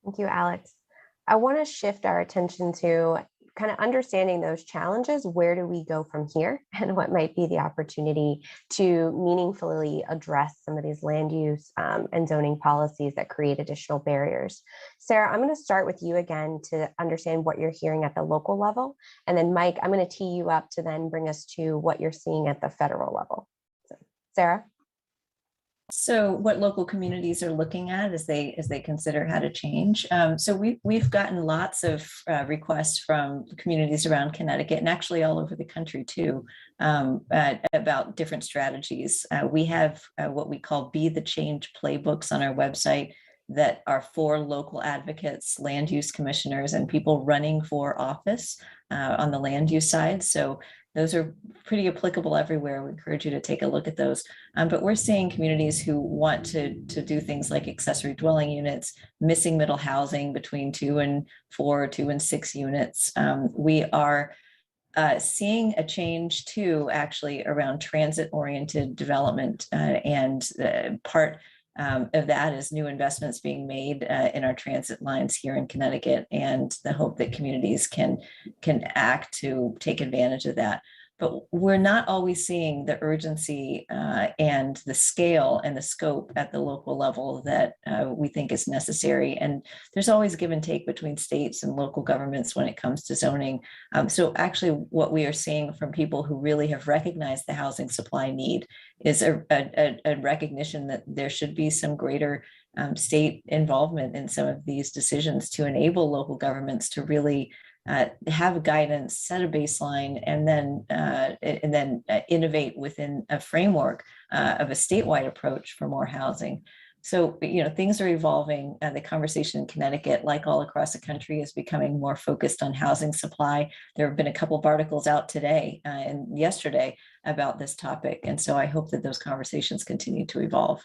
Thank you, Alex. I want to shift our attention to kind of understanding those challenges. Where do we go from here, and what might be the opportunity to meaningfully address some of these land use and zoning policies that create additional barriers? Sarah, I'm going to start with you again to understand what you're hearing at the local level. And then Mike, I'm going to tee you up to then bring us to what you're seeing at the federal level. So, Sarah? So what local communities are looking at as they consider how to change. So we've gotten lots of requests from communities around Connecticut, and actually all over the country too, about different strategies. We have what we call Be the Change playbooks on our website that are for local advocates, land use commissioners, and people running for office on the land use side. So those are pretty applicable everywhere. We encourage you to take a look at those. But we're seeing communities who want to do things like accessory dwelling units, missing middle housing between 2 and 4, 2 and 6 units. We are seeing a change too, actually, around transit-oriented development, and part of that is new investments being made in our transit lines here in Connecticut, and the hope that communities can act to take advantage of that. But we're not always seeing the urgency and the scale and the scope at the local level that we think is necessary. And there's always give and take between states and local governments when it comes to zoning. So actually what we are seeing from people who really have recognized the housing supply need is a recognition that there should be some greater state involvement in some of these decisions to enable local governments to really have guidance, set a baseline, and then innovate within a framework of a statewide approach for more housing. So, things are evolving. The conversation in Connecticut, like all across the country, is becoming more focused on housing supply. There have been a couple of articles out today and yesterday about this topic. And so I hope that those conversations continue to evolve.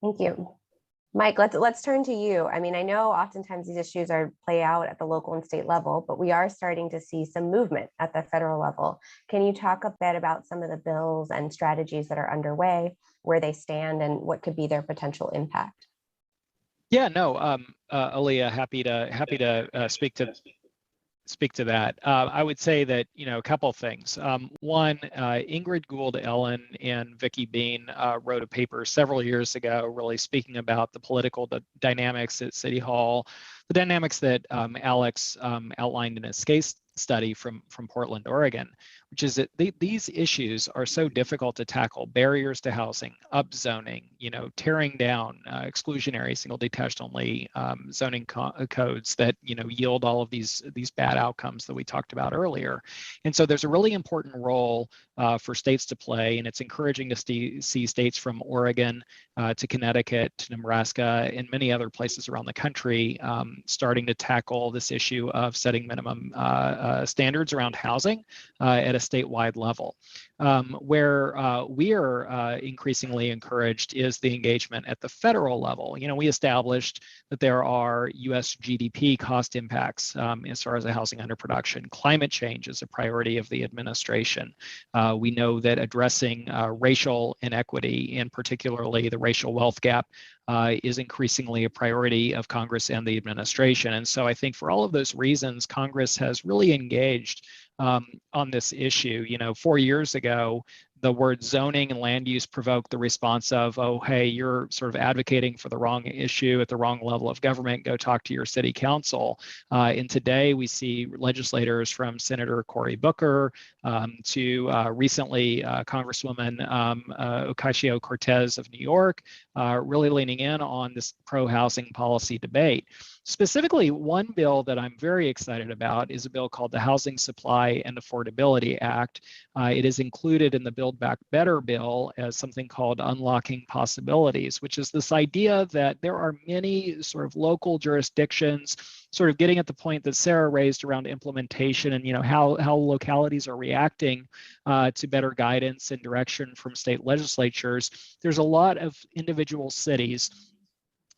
Thank you. Mike, let's turn to you. I mean, I know oftentimes these issues play out at the local and state level, but we are starting to see some movement at the federal level. Can you talk a bit about some of the bills and strategies that are underway, where they stand, and what could be their potential impact? Yeah, no, Aaliyah, happy to speak to that. I would say that, a couple of things. One, Ingrid Gould-Ellen and Vicki Bean wrote a paper several years ago, really speaking about the political dynamics at City Hall, the dynamics that Alex outlined in his case study from Portland, Oregon. which is that these issues are so difficult to tackle: barriers to housing, upzoning, tearing down exclusionary single detached only zoning codes that yield all of these bad outcomes that we talked about earlier. And so there's a really important role for states to play, and it's encouraging to see states from Oregon to Connecticut to Nebraska and many other places around the country starting to tackle this issue of setting minimum standards around housing at a statewide level. Where we are increasingly encouraged is the engagement at the federal level. We established that there are US GDP cost impacts as far as the housing underproduction. Climate change is a priority of the administration. We know that addressing racial inequity, and particularly the racial wealth gap, is increasingly a priority of Congress and the administration. And so I think for all of those reasons, Congress has really engaged on this issue. 4 years ago, the word zoning and land use provoked the response of, oh, hey, you're sort of advocating for the wrong issue at the wrong level of government. Go talk to your city council. And today we see legislators from Senator Cory Booker to recently Congresswoman Ocasio-Cortez of New York, really leaning in on this pro-housing policy debate. Specifically, one bill that I'm very excited about is a bill called the Housing Supply and Affordability Act. It is included in the Build Back Better bill as something called Unlocking Possibilities, which is this idea that there are many sort of local jurisdictions sort of getting at the point that Sarah raised around implementation and how localities are reacting to better guidance and direction from state legislatures. There's a lot of individual cities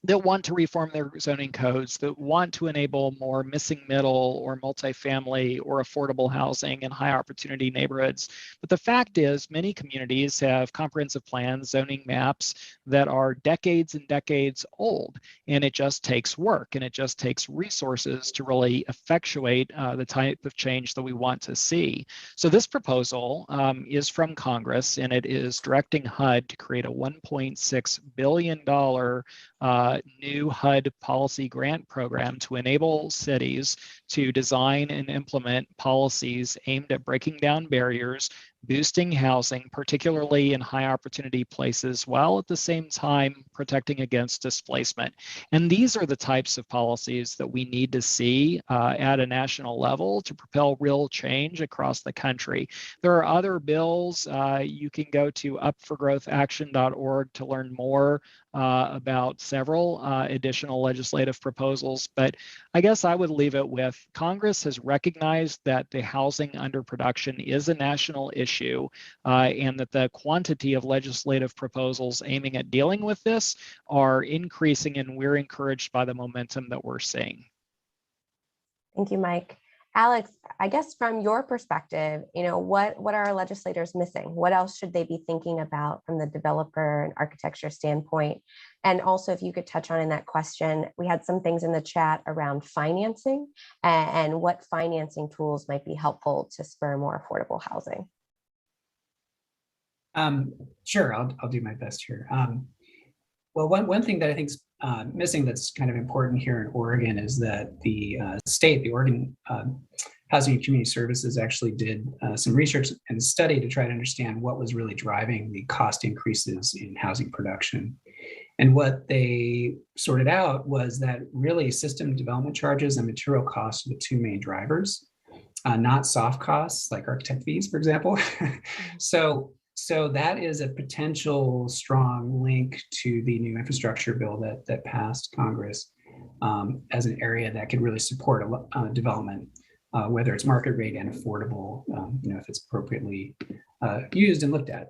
that want to reform their zoning codes, that want to enable more missing middle or multifamily or affordable housing in high opportunity neighborhoods. But the fact is, many communities have comprehensive plans, zoning maps that are decades and decades old, and it just takes work and it just takes resources to really effectuate the type of change that we want to see. So this proposal is from Congress, and it is directing HUD to create a $1.6 billion new HUD policy grant program to enable cities to design and implement policies aimed at breaking down barriers, boosting housing, particularly in high opportunity places, while at the same time protecting against displacement. And these are the types of policies that we need to see at a national level to propel real change across the country. There are other bills. You can go to upforgrowthaction.org to learn more about several additional legislative proposals. But I guess I would leave it with Congress has recognized that the housing underproduction is a national issue and that the quantity of legislative proposals aiming at dealing with this are increasing, and we're encouraged by the momentum that we're seeing. Thank you, Mike. Alex, I guess from your perspective, what are our legislators missing? What else should they be thinking about from the developer and architecture standpoint? And also, if you could touch on in that question, we had some things in the chat around financing and what financing tools might be helpful to spur more affordable housing. Sure, I'll do my best here. Well, one thing that I think is missing that's kind of important here in Oregon is that the Oregon Housing and Community Services actually did some research and study to try to understand what was really driving the cost increases in housing production. And what they sorted out was that really system development charges and material costs are the two main drivers, not soft costs like architect fees, for example. So that is a potential strong link to the new infrastructure bill that passed Congress as an area that could really support development, whether it's market rate and affordable, if it's appropriately used and looked at.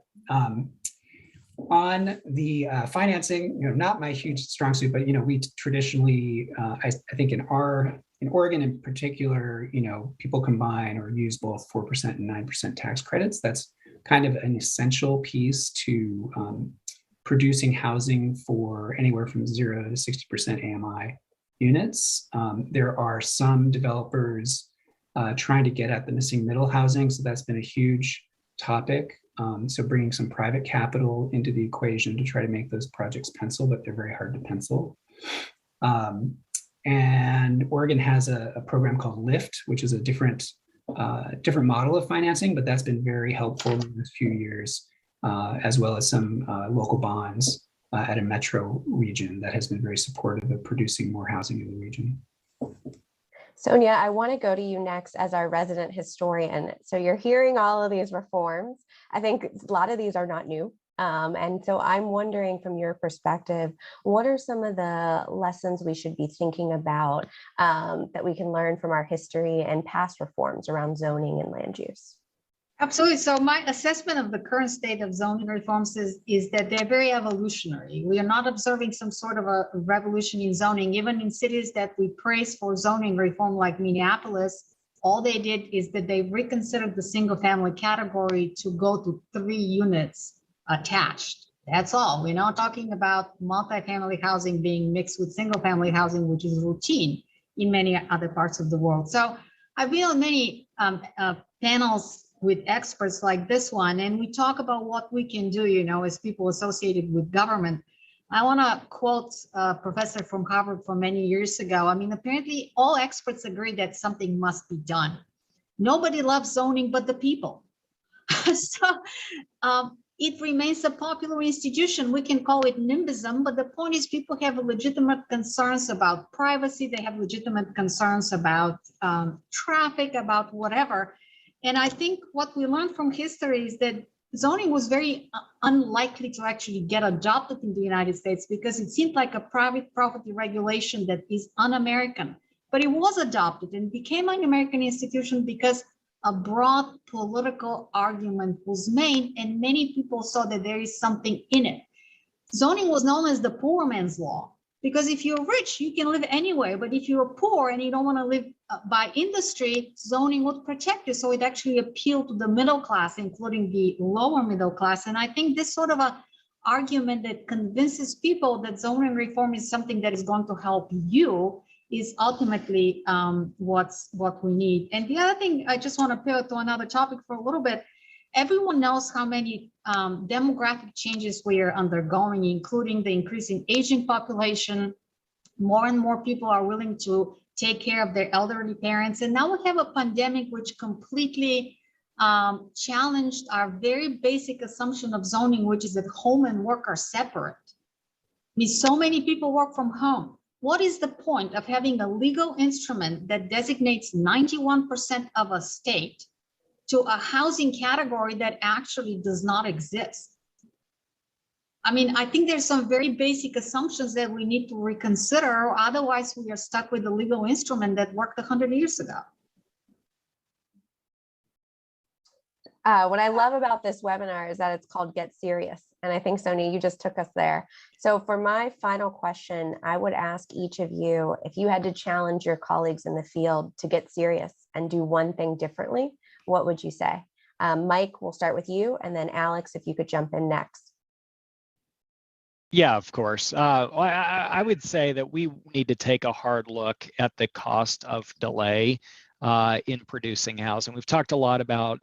On the financing, not my huge strong suit, but we traditionally, I think in Oregon in particular, people combine or use both 4% and 9% tax credits. That's kind of an essential piece to producing housing for anywhere from 0 to 60% AMI units. There are some developers trying to get at the missing middle housing, so that's been a huge topic. So bringing some private capital into the equation to try to make those projects pencil, but they're very hard to pencil. And Oregon has a program called LIFT, which is a different different model of financing, but that's been very helpful in the last few years, as well as some local bonds at a metro region that has been very supportive of producing more housing in the region. Sonia, I want to go to you next as our resident historian. So you're hearing all of these reforms. I think a lot of these are not new. And so I'm wondering from your perspective, what are some of the lessons we should be thinking about that we can learn from our history and past reforms around zoning and land use? Absolutely. So my assessment of the current state of zoning reforms is that they're very evolutionary. We are not observing some sort of a revolution in zoning. Even in cities that we praise for zoning reform like Minneapolis, all they did is that they reconsidered the single family category to go to 3 units attached. That's all. We're not talking about multifamily housing being mixed with single family housing, which is routine in many other parts of the world. So I've been on many panels with experts like this one, and we talk about what we can do, you know, as people associated with government. I want to quote a professor from Harvard from many years ago. I mean, apparently all experts agree that something must be done. Nobody loves zoning but the people. So it remains a popular institution. We can call it NIMBYism, but the point is people have legitimate concerns about privacy. They have legitimate concerns about traffic, about whatever. And I think what we learned from history is that zoning was very unlikely to actually get adopted in the United States because it seemed like a private property regulation that is un-American. But it was adopted and became an American institution because a broad political argument was made and many people saw that there is something in it. Zoning was known as the poor man's law because if you're rich, you can live anywhere. But if you're poor and you don't want to live by industry, zoning would protect you. So it actually appealed to the middle class, including the lower middle class. And I think this sort of a argument that convinces people that zoning reform is something that is going to help you is ultimately what we need. And the other thing, I just want to pivot to another topic for a little bit. Everyone knows how many demographic changes we are undergoing, including the increasing aging population. More and more people are willing to take care of their elderly parents. And now we have a pandemic which completely challenged our very basic assumption of zoning, which is that home and work are separate. I mean, so many people work from home. What is the point of having a legal instrument that designates 91% of a state to a housing category that actually does not exist? I mean, I think there's some very basic assumptions that we need to reconsider, or otherwise we are stuck with a legal instrument that worked 100 years ago. What I love about this webinar is that it's called Get Serious. And I think, Sonia, you just took us there. So for my final question, I would ask each of you, if you had to challenge your colleagues in the field to get serious and do one thing differently, what would you say? Mike, we'll start with you. And then Alex, if you could jump in next. Yeah, of course. I would say that we need to take a hard look at the cost of delay in producing housing. We've talked a lot about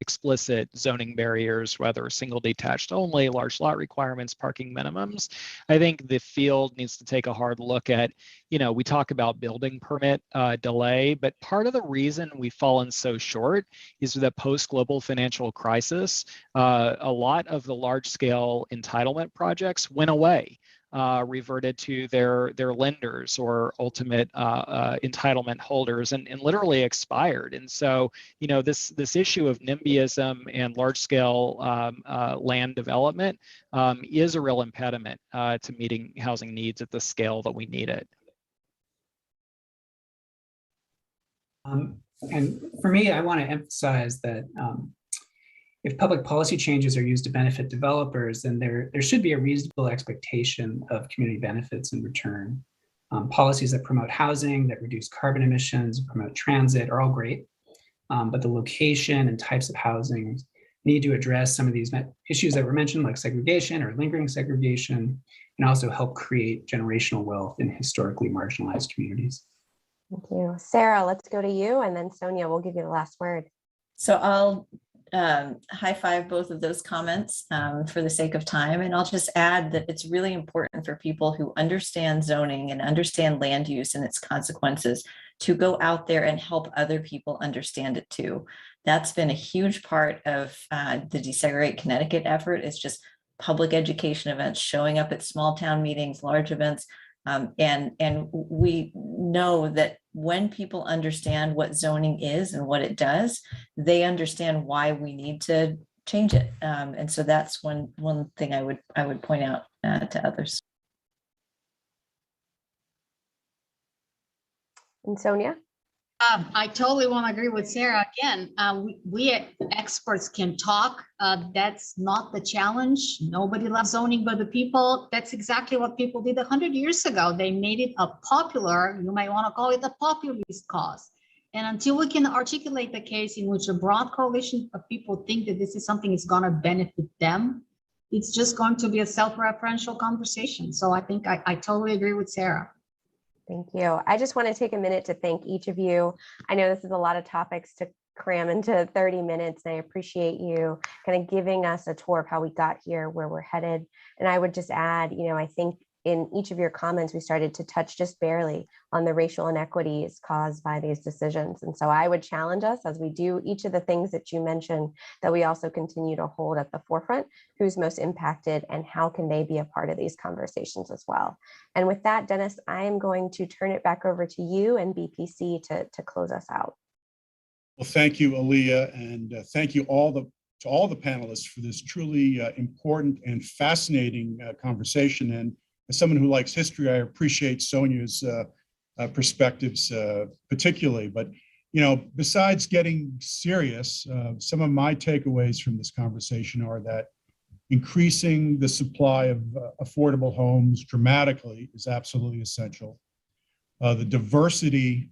explicit zoning barriers, whether single detached only, large lot requirements, parking minimums. I think the field needs to take a hard look at, you know, we talk about building permit delay, but part of the reason we've fallen so short is the post-global financial crisis. A lot of the large-scale entitlement projects went away. Reverted to their lenders or ultimate entitlement holders and literally expired. And so, you know, this issue of NIMBYism and large scale land development is a real impediment to meeting housing needs at the scale that we need it. And for me, I want to emphasize that if public policy changes are used to benefit developers, then there should be a reasonable expectation of community benefits in return. Policies that promote housing, that reduce carbon emissions, promote transit are all great, but the location and types of housing need to address some of these issues that were mentioned, like segregation or lingering segregation, and also help create generational wealth in historically marginalized communities. Thank you. Sarah, let's go to you, and then Sonia, we'll give you the last word. So I'll high five both of those comments for the sake of time. And I'll just add that it's really important for people who understand zoning and understand land use and its consequences to go out there and help other people understand it too. That's been a huge part of the Desegregate Connecticut effort, is just public education events, showing up at small town meetings, large events. And we know that when people understand what zoning is and what it does, they understand why we need to change it. And so that's one thing I would point out to others. And Sonia? I totally want to agree with Sarah. Again, we experts can talk. That's not the challenge. Nobody loves zoning but the people. That's exactly what people did 100 years ago. They made it a popular, you might want to call it a populist cause. And until we can articulate the case in which a broad coalition of people think that this is something that's going to benefit them, it's just going to be a self-referential conversation. So I think I totally agree with Sarah. Thank you. I just want to take a minute to thank each of you. I know this is a lot of topics to cram into 30 minutes, and I appreciate you kind of giving us a tour of how we got here, where we're headed. And I would just add, I think in each of your comments, we started to touch just barely on the racial inequities caused by these decisions. And so I would challenge us, as we do each of the things that you mentioned, that we also continue to hold at the forefront who's most impacted and how can they be a part of these conversations as well. And with that, Dennis, I am going to turn it back over to you and BPC to close us out. Well, thank you, Aaliyah, and thank you to all the panelists for this truly important and fascinating conversation. And as someone who likes history, I appreciate Sonia's perspectives particularly. But, besides getting serious, some of my takeaways from this conversation are that increasing the supply of affordable homes dramatically is absolutely essential. The diversity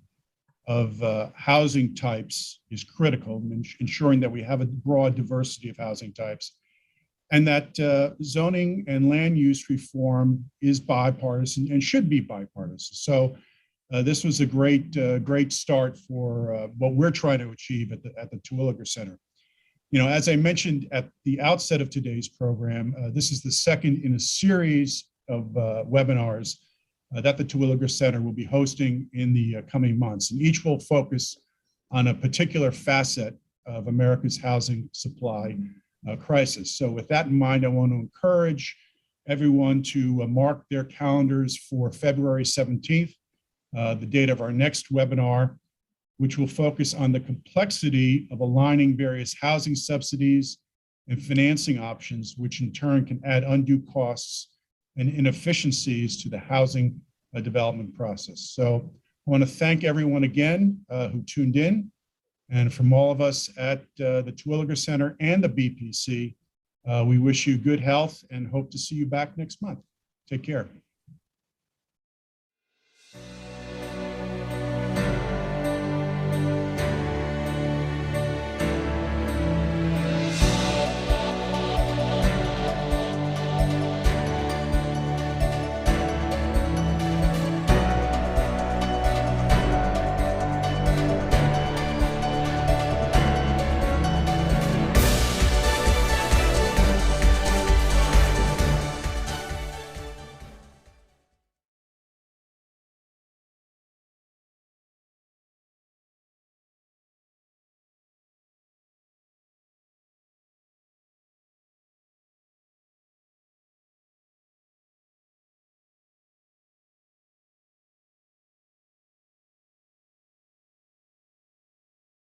of housing types is critical, ensuring that we have a broad diversity of housing types. And that zoning and land use reform is bipartisan and should be bipartisan. So this was a great start for what we're trying to achieve at the Terwilliger Center. As I mentioned at the outset of today's program, this is the second in a series of webinars that the Terwilliger Center will be hosting in the coming months. And each will focus on a particular facet of America's housing supply crisis. So with that in mind, I want to encourage everyone to mark their calendars for February 17th, the date of our next webinar, which will focus on the complexity of aligning various housing subsidies and financing options, which in turn can add undue costs and inefficiencies to the housing development process. So I want to thank everyone again who tuned in. And from all of us at the Terwilliger Center and the BPC, we wish you good health and hope to see you back next month. Take care.